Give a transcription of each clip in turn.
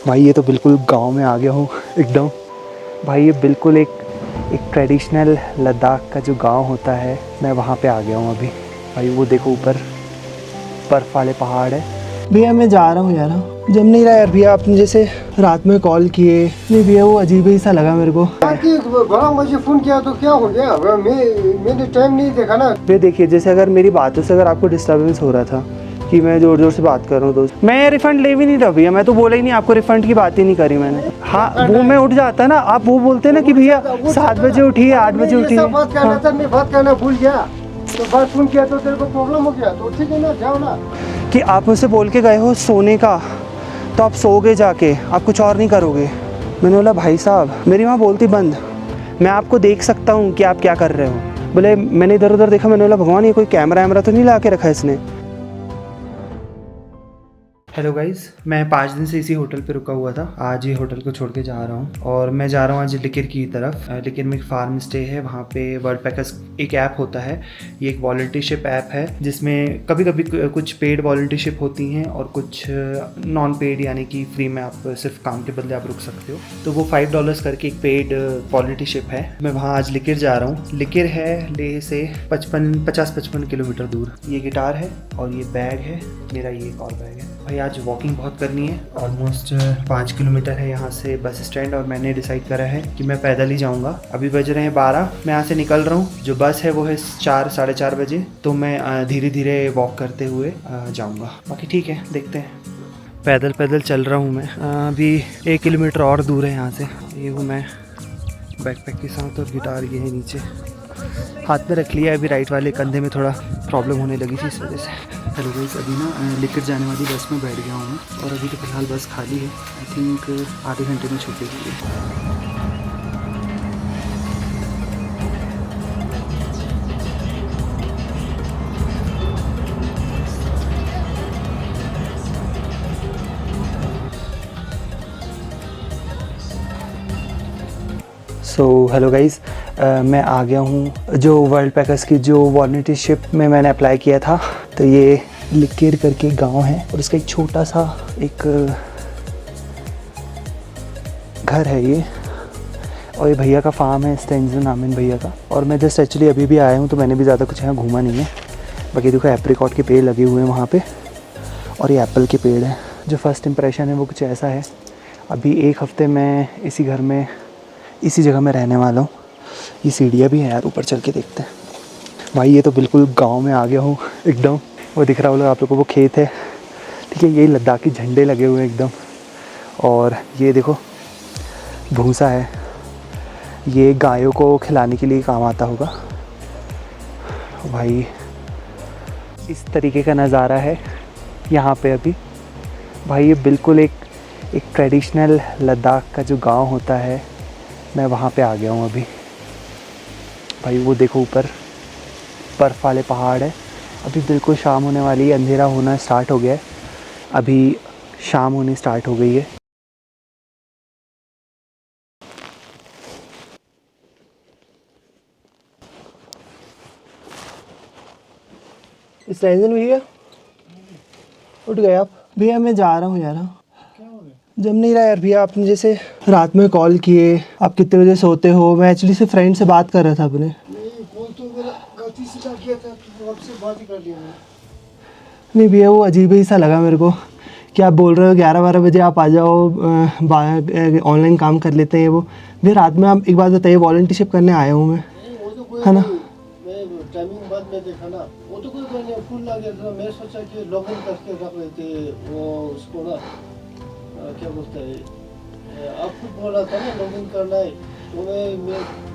भाई ये तो बिल्कुल गांव में आ गया हूँ एकदम। भाई ये बिल्कुल एक ट्रेडिशनल लद्दाख का जो गांव होता है, मैं वहाँ पे आ गया हूँ अभी। भाई वो देखो ऊपर बर्फ़ वाले पहाड़ है। भैया मैं जा रहा हूँ यार, जम नहीं रहा यार भैया। आपने जैसे रात में कॉल किए, नहीं भैया वो अजीब ही सा लगा मेरे को। बड़ा मुझे फोन किया तो क्या हो गया? मैंने टाइम नहीं देखा ना। भैया देखिए, जैसे अगर मेरी बातों से अगर आपको डिस्टर्बेंस हो रहा था कि मैं ज़ोर ज़ोर से बात कर रहा हूँ दोस्त, मैं रिफ़ंड ले भी नहीं रहा भैया। मैं तो बोला ही नहीं, आपको रिफ़ंड की बात ही नहीं करी मैंने। हाँ वो मैं उठ जाता ना, आप वो बोलते ना कि भैया 7 बजे उठिए 8 बजे उठिए। बात करना था, मैं बात करना भूल गया तो बात फोन किया तो तेरे को प्रॉब्लम हो गया तो ठीक है ना, जाओ ना। कि आप मुझसे बोल के गए हो सोने का, तो आप सोओगे जाके, आप कुछ और नहीं करोगे। मैंने बोला भाई साहब मेरी माँ बोलती बंद, मैं आपको देख सकता हूँ कि आप क्या कर रहे हो। बोले मैंने इधर उधर देखा, मैंने बोला भगवान ये कोई कैमरा वैमरा तो नहीं ला के रखा है इसने। हेलो गाइज़, मैं 5 दिन से इसी होटल पे रुका हुआ था। आज ये होटल को छोड़ के जा रहा हूँ और मैं जा रहा हूँ आज लिकिर की तरफ। लिकिर में एक फार्म स्टे है, वहाँ पे वर्ल्ड पैकर्स एक ऐप होता है। ये एक वॉलंटियरशिप ऐप है जिसमें कभी कभी कुछ पेड वॉलंटियरशिप होती हैं और कुछ नॉन पेड, यानी कि फ्री में आप सिर्फ काम के बदले आप रुक सकते हो। तो वो $5 करके एक पेड वॉलंटियरशिप है। मैं वहाँ आज लिकिर जा रहा हूँ। लिकिर है लेह से 50-55 किलोमीटर दूर। ये गिटार है और ये बैग है मेरा, ये एक और बैग है। भाई आज वॉकिंग बहुत करनी है, ऑलमोस्ट 5 किलोमीटर है यहाँ से बस स्टैंड, और मैंने डिसाइड करा है कि मैं पैदल ही जाऊँगा। अभी बज रहे हैं 12, मैं यहाँ से निकल रहा हूँ। जो बस है वो है 4 साढ़े 4 बजे, तो मैं धीरे धीरे वॉक करते हुए जाऊँगा। बाकी ठीक है, देखते हैं। पैदल पैदल चल रहा हूँ मैं। अभी 1 किलोमीटर और दूर है यहाँ से। ये हूँ मैं बैकपैक के साथ, और गिटार ये है नीचे हाथ में रख लिया है। अभी राइट वाले कंधे में थोड़ा प्रॉब्लम होने लगी थी इस वजह से। हेलो गाइस, अभी ना लिकर जाने वाली बस में बैठ गया हूँ मैं, और अभी तो फिलहाल बस खाली है। आई थिंक आधे घंटे में छूटेगी। सो हेलो गाइज़, मैं आ गया हूँ जो वर्ल्ड पैकर्स की जो वॉलंटियरशिप में मैंने अप्लाई किया था। तो ये लिकिर करके गांव है, और इसका एक छोटा सा एक घर है ये, और ये भैया का फार्म है, स्टेंजन नाम है भैया का। और मैं जस्ट एक्चुअली अभी भी आया हूँ, तो मैंने भी ज़्यादा कुछ यहाँ घूमा नहीं है। बाकी देखो एप्रिकॉट के पेड़ लगे हुए हैं वहाँ पे, और ये एप्पल के पेड़ हैं। जो फर्स्ट इंप्रेशन है वो कुछ ऐसा है। अभी 1 हफ्ते मैं इसी घर में, इसी जगह में रहने वाला हूँ। ये सीढ़ियाँ भी हैं यार, ऊपर चल के देखते हैं। भाई ये तो बिल्कुल गांव में आ गया हूँ एकदम। वो दिख रहा होगा आप लोगों को, वो खेत है, ठीक है। यही लद्दाखी झंडे लगे हुए हैं एकदम। और ये देखो भूसा है, ये गायों को खिलाने के लिए काम आता होगा। भाई इस तरीके का नज़ारा है यहाँ पे अभी। भाई ये बिल्कुल एक ट्रेडिशनल लद्दाख का जो गांव होता है, मैं वहाँ पे आ गया हूँ अभी। भाई वो देखो ऊपर बर्फ़ वाले पहाड़ है। अभी बिल्कुल शाम होने वाली है, अंधेरा होना स्टार्ट हो गया है। अभी शाम होनी स्टार्ट हो गई है। स्टेंजन भैया उठ गए आप? भैया मैं जा रहा हूँ यार, जम नहीं रहा यार भैया। आपने जैसे रात में कॉल किए, आप कितने बजे सोते हो? मैं एक्चुअली से फ्रेंड से बात कर रहा था अपने। नहीं भैया वो अजीब ही सा लगा मेरे को कि आप बोल रहे हो 11-12 बजे आप आ जाओ, ऑनलाइन काम कर लेते हैं। वो भैया रात में आप एक बात बताइए, वॉलंटियरशिप करने आया हूँ मैं, है ना? टाइमिंग बाद में देखा ना, वो तो कोई नहीं, फुल लग गया था। मैं सोचा कि लॉगिन करके रख लेते वो, उसको ना क्या बोलते हैं, आप खुद बोल रहा था ना लॉगिन करना है, तो मैं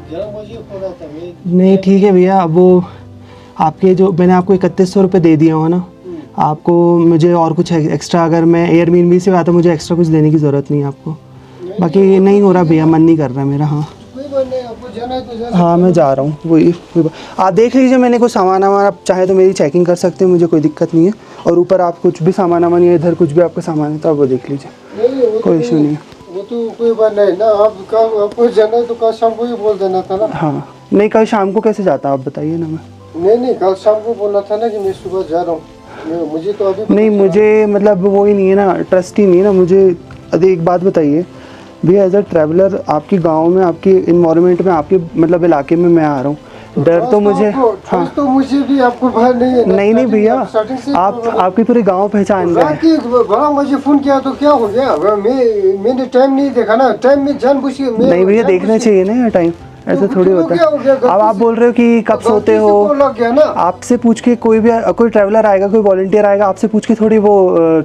11 बजे खोल रहा था मैं। नहीं ठीक है भैया, अब वो आपके जो मैंने आपको 3100 रुपये दे दिया हो ना, आपको मुझे और कुछ एक्स्ट्रा, अगर मैं एयरबीएनबी से आता मुझे एक्स्ट्रा कुछ देने की ज़रूरत नहीं है आपको। बाकी ये नहीं हो रहा भैया, मन नहीं कर रहा मेरा। हाँ हाँ मैं जा रहा हूँ, वही आप देख लीजिए। मैंने कुछ सामान वामान, आप चाहे तो मेरी चेकिंग कर सकते हैं, मुझे कोई दिक्कत नहीं है। और ऊपर आप कुछ भी सामान वामान या इधर कुछ भी आपका सामान है तो आप वो देख लीजिए, कोई इशू नहीं है। वो तो कोई बात नहीं ना, आपको जाना है तो कल शाम को ही बोल देना था ना। हाँ नहीं, कल शाम को कैसे जाता आप बताइए ना। मैं नहीं कल शाम को बोलना था ना कि मैं सुबह जा रहा हूँ। मुझे तो अभी नहीं, मुझे मतलब वो ही नहीं है ना, ट्रस्ट ही नहीं है ना मुझे। अरे एक बात बताइए भैया, एज अ ट्रैवलर आपकी गांव में, आपकी इन्वायरमेंट में, आपके मतलब इलाके में मैं आ रहा हूँ, डर तो मुझे, हाँ तो मुझे भी आपको भय नहीं है। नहीं भैया, आप आपकी पूरी गांव पहचान गए। बड़ा मुझे फोन किया तो क्या हो गया? मैंने टाइम नहीं देखा ना, टाइम में जानबूझ के नहीं भैया, देखना चाहिए ना यार टाइम, ऐसा थोड़ी होता है। अब आप बोल रहे हो कि कब सोते हो, आपसे पूछ के कोई भी कोई ट्रैवलर आएगा, कोई वॉलंटियर आएगा, आपसे पूछ के थोड़ी वो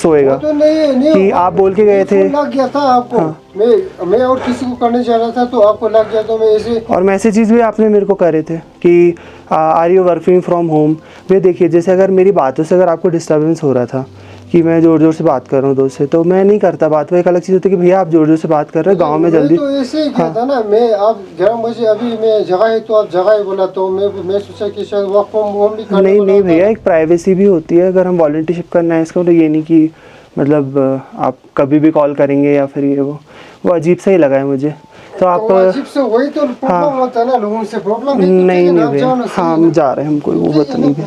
सोएगा तो नहीं कि आप बोल के गए थे। लग गया था आपको। हाँ। मैं और किसी को करने जा रहा था तो आपको लग गया, तो मैं ऐसे। और मैसेजेस भी आपने मेरे को करे थे कि are you working from home. भैया देखिए, जैसे अगर मेरी बातों से अगर आपको डिस्टर्बेंस हो रहा था कि मैं ज़ोर ज़ोर से बात कर रहा हूँ दोस्त से, तो मैं नहीं करता बात। वो एक अलग चीज़ होती है कि भैया आप ज़ोर ज़ोर से बात कर रहे हो गांव में जल्दी। तो ऐसे ही किया था ना मैं, आप 11 बजे अभी मैं जगह है तो आप जगह ही बोला, तो मैं सोचा कि शायद वर्क फ्रॉम होम भी करने। नहीं भैया, एक प्राइवेसी भी होती है। अगर हम वॉलंटियरशिप करना है इसका, तो ये नहीं कि मतलब आप कभी भी कॉल करेंगे या फिर ये वो अजीब सा ही लगा है मुझे। तो आप अजीब से वही तो प्रॉब्लम होता है ना, लोगों से प्रॉब्लम नहीं भैया, हाँ हम जा रहे हैं, हम कोई वो बात नहीं है।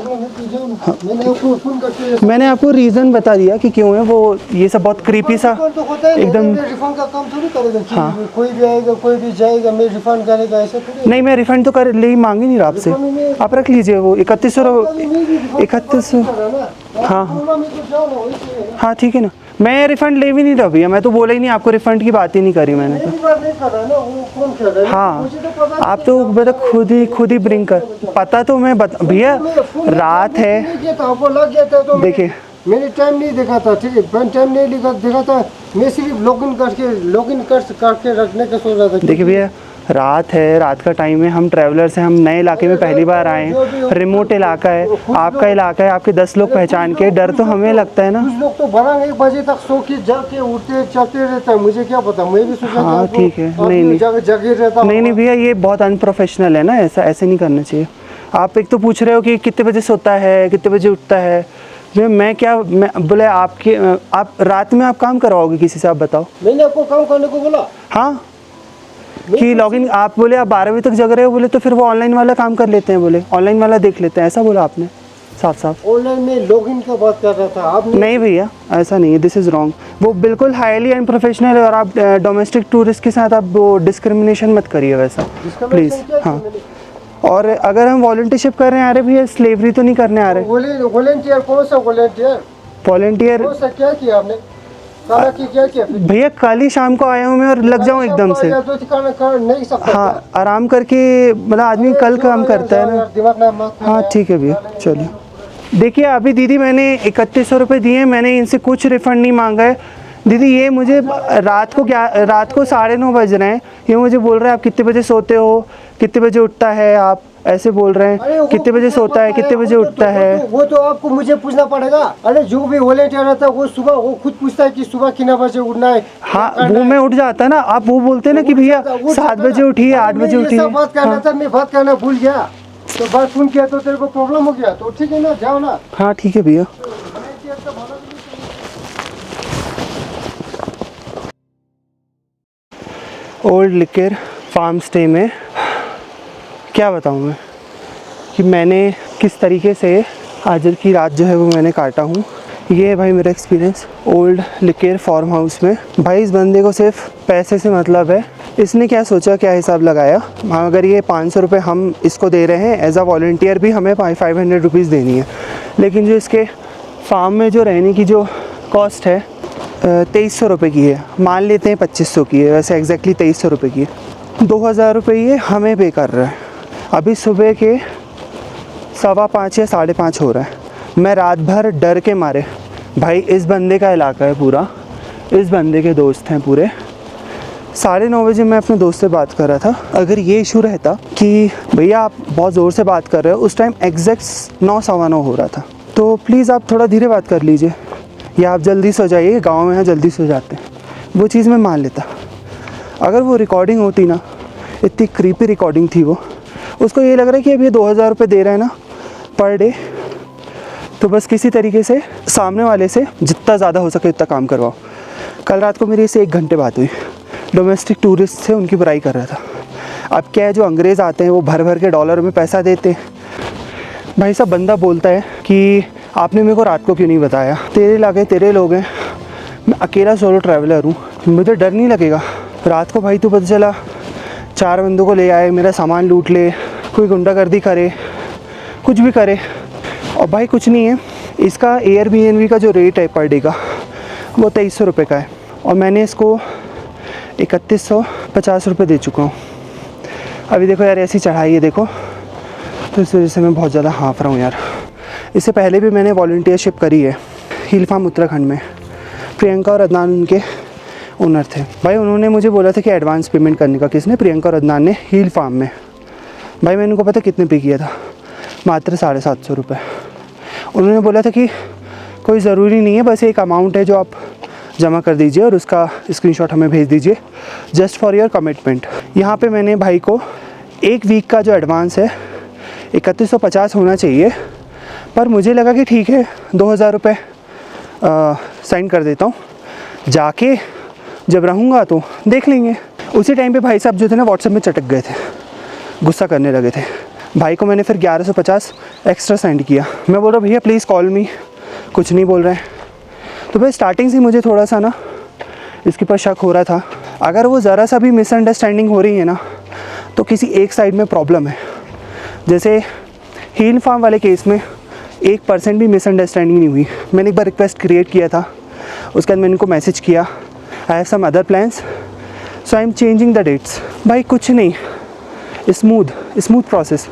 मैंने आपको रीज़न बता दिया कि क्यों है वो, ये सब बहुत क्रीपी सा एकदम। रिफंड का काम थोड़ी करेगा। हाँ, कोई भी आएगा कोई भी जाएगा, मैं रिफंड करेगा ऐसा थोड़ी। नहीं, मैं रिफंड तो कर ले मांग ही नहीं रहा आपसे, आप रख लीजिए वो 3100। हाँ ठीक है ना, मैं रिफ़ंड ले भी नहीं रहा भैया, मैं तो बोला ही नहीं आपको, रिफ़ंड की बात ही नहीं करी मैंने तो। हाँ, आप तो बता खुद ही ब्रिंग कर, पता तो मैं भैया रात है, देखिए मैंने टाइम नहीं देखा था, ठीक है, टाइम नहीं देखा था, मैं सिर्फ लॉगिन करके रखने का सोच रहा था। देखिए भैया, रात है, रात का टाइम है, हम ट्रैवलर्स हैं, हम नए इलाके में पहली बार आए हैं, रिमोट इलाका है, आपका इलाका है, आपके 10 लोग पहचान के, डर तो हमें लगता है ना। कुछ लोग तो 12-1 बजे तक सो के जाके उठते चलते रहते हैं, मुझे क्या पता, मैं भी सोचा। हाँ ठीक है, नहीं जगह रहता। नहीं भैया, ये बहुत अनप्रोफेशनल है ना, ऐसे नहीं करना चाहिए। आप एक तो पूछ रहे हो कि कितने बजे सोता है, कितने बजे उठता है, मैं बोले आप रात में आप काम करवाओगे किसी से, आप बताओ। मैंने आपको काम करने को बोला? हाँ, कि लॉगिन, आप बोले आप 12 बजे तक जग रहे हो, बोले तो फिर वो ऑनलाइन वाला काम कर लेते हैं, बोले ऑनलाइन वाला देख लेते हैं, ऐसा बोला आपने साफ। ऑनलाइन में लॉगिन का बात कर रहा था आप। नहीं भैया, ऐसा नहीं है, दिस इज़ रॉन्ग, वो बिल्कुल हाईली अनप्रोफेशनल है। और आप डोमेस्टिक टूरिस्ट के साथ आप वो डिस्क्रिमिनेशन मत करिए वैसा, प्लीज़। हाँ, और अगर हम वॉलंटियरशिप कर रहे हैं, अरे भैया स्लेवरी तो नहीं करने आ रहे। वॉलंटियर कौन सा वॉलंटियर? क्या किया आपने? क्या किया भैया? कल ही शाम को आया हूँ मैं और लग जाऊँ एकदम से। नहीं सकता। हाँ, आराम करके, मतलब आदमी कल काम करता है ना। हाँ ठीक है भैया, चलिए। देखिए अभी दीदी मैंने 3100 रुपये दिए हैं, मैंने इनसे कुछ रिफ़ंड नहीं मांगा है। दीदी ये मुझे रात को 9:30 बज रहे हैं, ये मुझे बोल रहे हैं आप कितने बजे सोते हो, कितने बजे उठता है, आप ऐसे बोल रहे हैं कितने बजे सोता है, कितने बजे उठता है। वो तो आपको मुझे पूछना पड़ेगा। अरे जो भी वॉलंटियर रहता है वो सुबह वो खुद पूछता है कि सुबह कितने बजे उठना है। हाँ, वो मैं उठ जाता है ना, आप वो बोलते हैं ना कि भैया 7 बजे उठिए, 8 बजे उठिए। बात करना था, मैं बात करना भूल गया, तो बात फोन किया तो तेरे को प्रॉब्लम हो गया, तो ठीक है ना, जाओ ना। हाँ ठीक है भैया। ओल्ड लिकर फार्म स्टे में क्या बताऊँ मैं कि मैंने किस तरीके से आज की रात जो है वो मैंने काटा हूँ। ये है भाई मेरा experience old liquor farm house में। भाई इस बंदे को सिर्फ पैसे से मतलब है, इसने क्या सोचा, क्या हिसाब लगाया, अगर ये 500 रुपये हम इसको दे रहे हैं एज अ वॉलंटियर, भी हमें 500 रुपीज़ देनी है, लेकिन जो इसके फार्म में जो रहने की जो कॉस्ट है 2300 रुपये की है, मान लेते हैं 2500 की है, वैसे एग्जैक्टली 2300 रुपये की है। 2000 रुपये ये हमें पे कर रहा है। अभी सुबह के 5:15 या 5:30 हो रहा है। मैं रात भर डर के मारे, भाई इस बंदे का इलाका है पूरा, इस बंदे के दोस्त हैं पूरे। 9:30 बजे मैं अपने दोस्त से बात कर रहा था। अगर ये इशू रहता कि भैया आप बहुत ज़ोर से बात कर रहे हो, उस टाइम एग्जैक्ट 9, 9:15 हो रहा था, तो प्लीज़ आप थोड़ा धीरे बात कर लीजिए, या आप जल्दी सो जाइए, गाँव में यहाँ जल्दी सो जाते हैं, वो चीज़ मैं मान लेता। अगर वो रिकॉर्डिंग होती ना, इतनी क्रीपी रिकॉर्डिंग थी वो, उसको ये लग रहा है कि अभी 2000 रुपये दे रहे हैं ना पर डे, तो बस किसी तरीके से सामने वाले से जितना ज़्यादा हो सके उतना काम करवाओ। कल रात को मेरी इससे 1 घंटे बात हुई, डोमेस्टिक टूरिस्ट से उनकी बुराई कर रहा था। अब क्या है, जो अंग्रेज़ आते हैं वो भर भर के डॉलर में पैसा देते हैं। भाई साहब बंदा बोलता है कि आपने मेरे को रात को क्यों नहीं बताया, तेरे इलाके तेरे लोग हैं, मैं अकेला सोलो ट्रैवलर हूँ, मुझे डर नहीं लगेगा? रात को भाई तो पता चला 4 बंदों को ले आए, मेरा सामान लूट ले, कोई गुंडागर्दी करे, कुछ भी करे। और भाई कुछ नहीं है, इसका एयरबीएनबी का जो रेट है पर डे का वो 2300 रुपये का है और मैंने इसको 3150 रुपये दे चुका हूँ। अभी देखो यार ऐसी चढ़ाई है देखो, तो इस वजह से मैं बहुत ज़्यादा हाँफ रहा हूँ यार। इससे पहले भी मैंने वॉलंटियरशिप करी है हील फार्म उत्तराखंड में। प्रियंका और अदनान उनके ओनर थे भाई। उन्होंने मुझे बोला था कि एडवांस पेमेंट करने का। किसने? प्रियंका और अदनान ने हील फार्म में। भाई मैंने उनको पता कितने पे किया था? मात्र 750 रुपये। उन्होंने बोला था कि कोई ज़रूरी नहीं है, बस एक अमाउंट है जो आप जमा कर दीजिए और उसका स्क्रीनशॉट हमें भेज दीजिए, जस्ट फॉर योर कमिटमेंट। यहाँ पे मैंने भाई को 1 वीक का जो एडवांस है 3150 होना चाहिए, पर मुझे लगा कि ठीक है 2000 रुपये साइन कर देता हूँ, जाके जब रहूँगा तो देख लेंगे। उसी टाइम पे भाई साहब जो थे ना व्हाट्सएप में चटक गए थे, गुस्सा करने लगे थे। भाई को मैंने फिर 1150 एक्स्ट्रा सेंड किया। मैं बोल रहा भैया प्लीज़ कॉल मी, कुछ नहीं बोल रहे हैं। तो भाई स्टार्टिंग से मुझे थोड़ा सा ना इसके पर शक हो रहा था। अगर वो ज़रा सा भी मिसअंडरस्टैंडिंग हो रही है ना तो किसी एक साइड में प्रॉब्लम है। जैसे हील फार्म वाले केस में 1% भी मिसअंडरस्टैंडिंग नहीं हुई। मैंने एक बार रिक्वेस्ट क्रिएट किया था, उसके बाद मैंने उनको मैसेज किया, I have some other plans so I am changing the dates. भाई कुछ नहीं, स्मूथ प्रोसेस,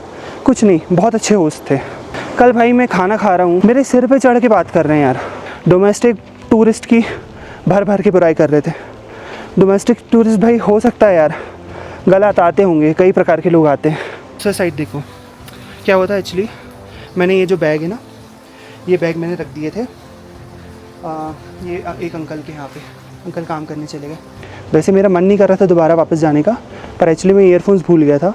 कुछ नहीं, बहुत अच्छे होस्ट थे। कल भाई मैं खाना खा रहा हूँ, मेरे सिर पे चढ़ के बात कर रहे हैं यार। डोमेस्टिक टूरिस्ट की भर के बुराई कर रहे थे। डोमेस्टिक टूरिस्ट भाई हो सकता है यार गलत आते होंगे, कई प्रकार के लोग आते हैं। दूसरा साइड देखो क्या हुआ था। एक्चुअली मैंने ये जो बैग है ना, ये बैग मैंने रख दिए थे ये एक अंकल के यहाँ पे। अंकल काम करने चले गए। वैसे मेरा मन नहीं कर रहा था दोबारा वापस जाने का, पर एक्चुअली मैं ईयरफोन्स भूल गया था,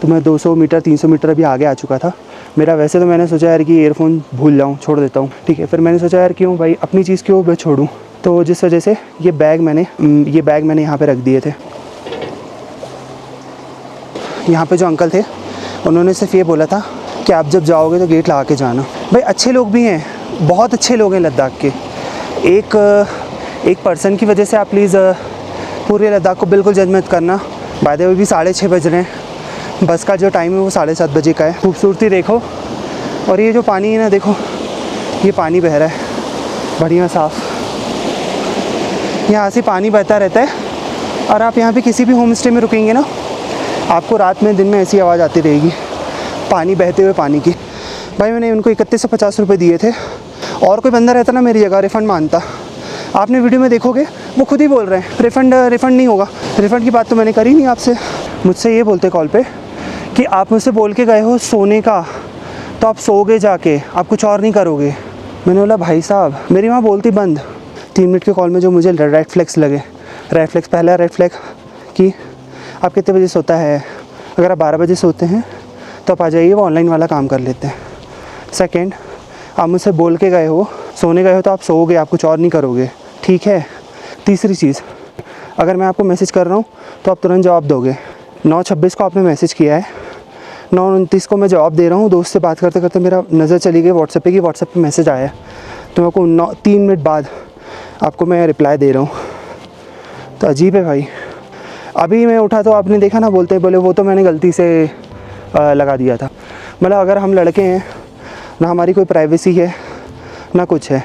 तो मैं 200 मीटर 300 मीटर अभी आगे आ चुका था मेरा। वैसे तो मैंने सोचा यार कि ईयरफोन भूल जाऊँ, छोड़ देता हूँ, ठीक है। फिर मैंने सोचा यार क्यों भाई अपनी चीज़ क्यों मैं छोड़ूँ, तो जिस वजह से ये बैग मैंने यहाँ पे रख दिए थे। यहाँ पे जो अंकल थे उन्होंने सिर्फ ये बोला था कि आप जब जाओगे तो गेट लगा के जाना। भाई अच्छे लोग भी हैं, बहुत अच्छे लोग हैं लद्दाख के। एक पर्सन की वजह से आप प्लीज़ पूरे लद्दाख को बिल्कुल जज मत करना। बाय द वे भी 6:30 बज रहे हैं, बस का जो टाइम है वो 7:30 बजे का है। खूबसूरती देखो, और ये जो पानी है ना देखो, ये पानी बह रहा है बढ़िया साफ़। यहाँ से पानी बहता रहता है और आप यहाँ पे किसी भी होम स्टे में रुकेंगे ना, आपको रात में दिन में ऐसी आवाज़ आती रहेगी पानी बहते हुए पानी की। भाई मैंने उनको 3150 रुपये दिए थे, और कोई बंदा रहता ना मेरी जगह रिफ़ंड मानता। आपने वीडियो में देखोगे वो खुद ही बोल रहे हैं रिफ़ंड नहीं होगा। रिफ़ंड की बात तो मैंने करी नहीं आपसे। मुझसे ये बोलते कॉल पे कि आप मुझसे बोल के गए हो सोने का, तो आप सोओगे जाके, आप कुछ और नहीं करोगे। मैंने बोला भाई साहब मेरी वहाँ बोलती बंद। 3 मिनट के कॉल में जो मुझे रेड फ्लैग्स लगे, रेड फ्लैग्स, पहला रेड फ्लैग कि आप कितने बजे सोता है, अगर आप 12 बजे सोते हैं तो आप आ जाइए, वो ऑनलाइन वाला काम कर लेते हैं। सेकंड, आप मुझसे बोल के गए हो सोने गए हो तो आप सोओगे, आप कुछ और नहीं करोगे, ठीक है। तीसरी चीज़, अगर मैं आपको मैसेज कर रहा हूँ तो आप तुरंत जवाब दोगे। 9:26 को आपने मैसेज किया है, 9:29 को मैं जवाब दे रहा हूँ। दोस्त से बात करते करते मेरा नज़र चली गई व्हाट्सएप पे कि व्हाट्सएप पे मैसेज आया है, तो मैं आपको 3 मिनट बाद आपको मैं रिप्लाई दे रहा हूँ। तो अजीब है भाई। अभी मैं उठा तो आपने देखा ना, बोले वो तो मैंने गलती से लगा दिया था। मतलब अगर हम लड़के हैं ना, हमारी कोई प्राइवेसी है ना कुछ है।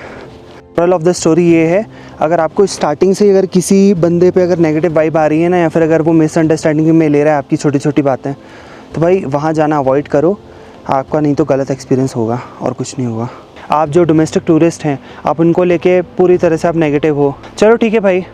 मोरल ऑफ द स्टोरी ये है, अगर आपको स्टार्टिंग से अगर किसी बंदे पे अगर नेगेटिव वाइब आ रही है ना, या फिर अगर वो मिसअंडरस्टैंडिंग में ले रहा है आपकी छोटी छोटी बातें, तो भाई वहाँ जाना अवॉइड करो आपका, नहीं तो गलत एक्सपीरियंस होगा और कुछ नहीं होगा। आप जो डोमेस्टिक टूरिस्ट हैं आप उनको लेके पूरी तरह से आप नेगेटिव हो। चलो ठीक है भाई,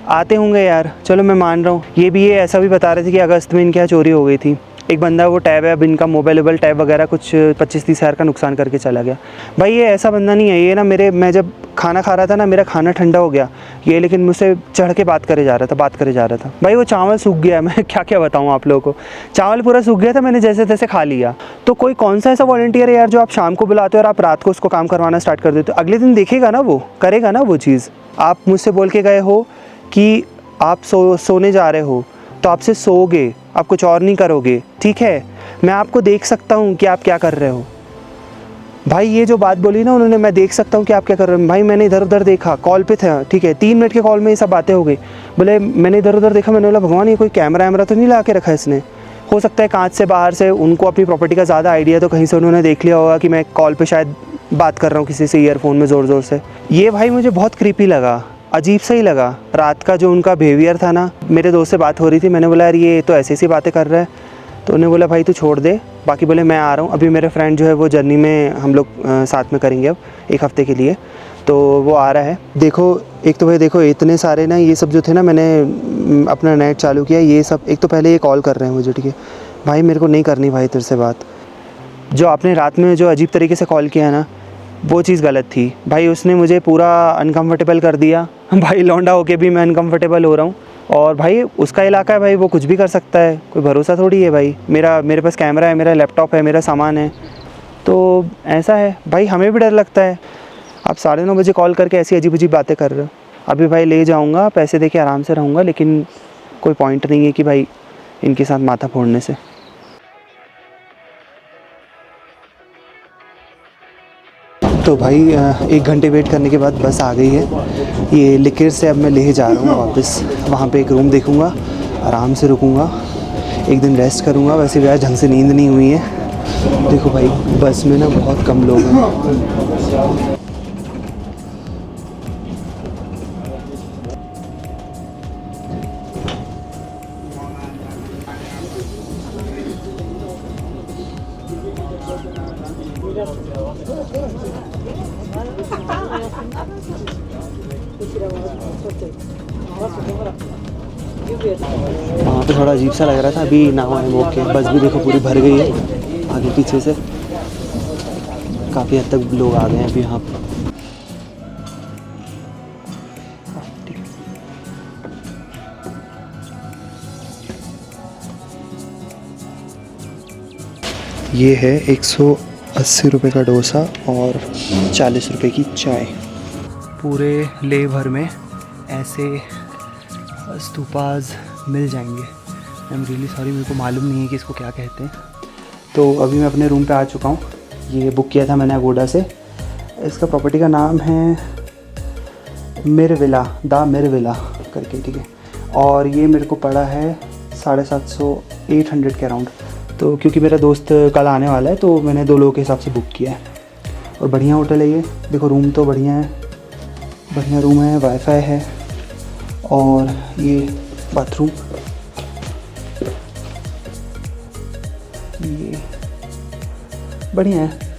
आते होंगे यार, चलो मैं मान रहा हूँ। ये ऐसा भी बता रहे थे कि अगस्त में इनके यहाँ चोरी हो गई थी। एक बंदा वो टैब है, अब इनका मोबाइलेबल टैब वगैरह कुछ 25-30 हज़ार का नुकसान करके चला गया। भाई ये ऐसा बंदा नहीं है। ये ना मैं जब खाना खा रहा था ना, मेरा खाना ठंडा हो गया ये, लेकिन मुझसे चढ़ के बात करे जा रहा था। भाई वो चावल सूख गया, मैं क्या बताऊँ आप लोगों को, चावल पूरा सूख गया था, मैंने जैसे तैसे खा लिया। तो कोई कौन सा ऐसा वॉलंटियर है यार जो आप शाम को बुलाते हो और आप रात को उसको काम करवाना स्टार्ट कर देते हो? अगले दिन देखेगा ना, वो करेगा ना वो चीज़। आप मुझसे बोल के गए हो कि आप सोने जा रहे हो तो आपसे सोओगे, आप कुछ और नहीं करोगे, ठीक है। मैं आपको देख सकता हूँ कि आप क्या कर रहे हो, भाई ये जो बात बोली ना उन्होंने, मैं देख सकता हूँ कि आप क्या कर रहे हैं। भाई मैंने इधर उधर देखा, कॉल पे था, ठीक है, 3 मिनट के कॉल में ये सब बातें हो गई। बोले मैंने इधर उधर देखा, मैंने बोला भगवान ये कोई कैमरा वैमरा तो नहीं ला के रखा है इसने। हो सकता है कांच से बाहर से, उनको अपनी प्रॉपर्टी का ज़्यादा आइडिया, तो कहीं से उन्होंने देख लिया होगा कि मैं कॉल पे शायद बात कर रहा हूँ किसी से ईयरफोन में ज़ोर ज़ोर से। ये भाई मुझे बहुत क्रीपी लगा, अजीब सा ही लगा। रात का जो उनका बिहेवियर था ना, मेरे दोस्त से बात हो रही थी, मैंने बोला यार ये तो ऐसी बातें कर रहा है, तो उन्होंने बोला भाई तू छोड़ दे, बाकी बोले मैं आ रहा हूँ। अभी मेरे फ्रेंड जो है वो जर्नी में हम लोग साथ में करेंगे अब 1 हफ़्ते के लिए, तो वो आ रहा है। देखो एक तो भाई देखो इतने सारे ना ये सब जो थे ना, मैंने अपना नेट चालू किया, ये सब एक तो पहले ये कॉल कर रहे हैं मुझे, ठीक है भाई मेरे को नहीं करनी भाई तेरे से बात। जो आपने रात में जो अजीब तरीके से कॉल किया ना, वो चीज़ गलत थी भाई, उसने मुझे पूरा अनकम्फर्टेबल कर दिया। भाई लौंडा होके भी मैं अनकम्फर्टेबल हो रहा हूँ, और भाई उसका इलाका है भाई, वो कुछ भी कर सकता है, कोई भरोसा थोड़ी है भाई। मेरे पास कैमरा है, मेरा लैपटॉप है, मेरा सामान है, तो ऐसा है भाई, हमें भी डर लगता है। आप 9:30 बजे कॉल करके ऐसी अजीब अजीब बातें कर रहे हो। अभी भाई ले जाऊँगा, पैसे दे के आराम से रहूँगा, लेकिन कोई पॉइंट नहीं है कि भाई इनके साथ माथा फोड़ने से। तो भाई 1 घंटे वेट करने के बाद बस आ गई है। ये लिकर से अब मैं ले जा रहा हूँ वापस। वहाँ पे एक रूम देखूँगा, आराम से रुकूँगा, एक दिन रेस्ट करूँगा। वैसे भी आज ढंग से नींद नहीं हुई है। देखो भाई बस में ना बहुत कम लोग हैं। वहाँ पे थोड़ा अजीब सा लग रहा था, अभी ना आए मौके। बस भी देखो पूरी भर गई है आगे पीछे से, काफ़ी हद तक लोग आ गए हैं अभी यहाँ पे। ये है 180 रुपये का डोसा और 40 रुपये की चाय। पूरे लेह भर में ऐसे स्तूपाज मिल जाएंगे। आई एम रियली सॉरी, मेरे को मालूम नहीं है कि इसको क्या कहते हैं। तो अभी मैं अपने रूम पे आ चुका हूँ। ये बुक किया था मैंने अगोडा से। इसका प्रॉपर्टी का नाम है मिरविला, द मिरविला करके, ठीक है। और ये मेरे को पड़ा है 750-800 के अराउंड। तो क्योंकि मेरा दोस्त कल आने वाला है, तो मैंने 2 लोगों के हिसाब से बुक किया है। और बढ़िया होटल है ये, देखो रूम तो बढ़िया है, बढ़िया रूम है, वाईफाई है, और ये बाथरूम, ये बढ़िया है।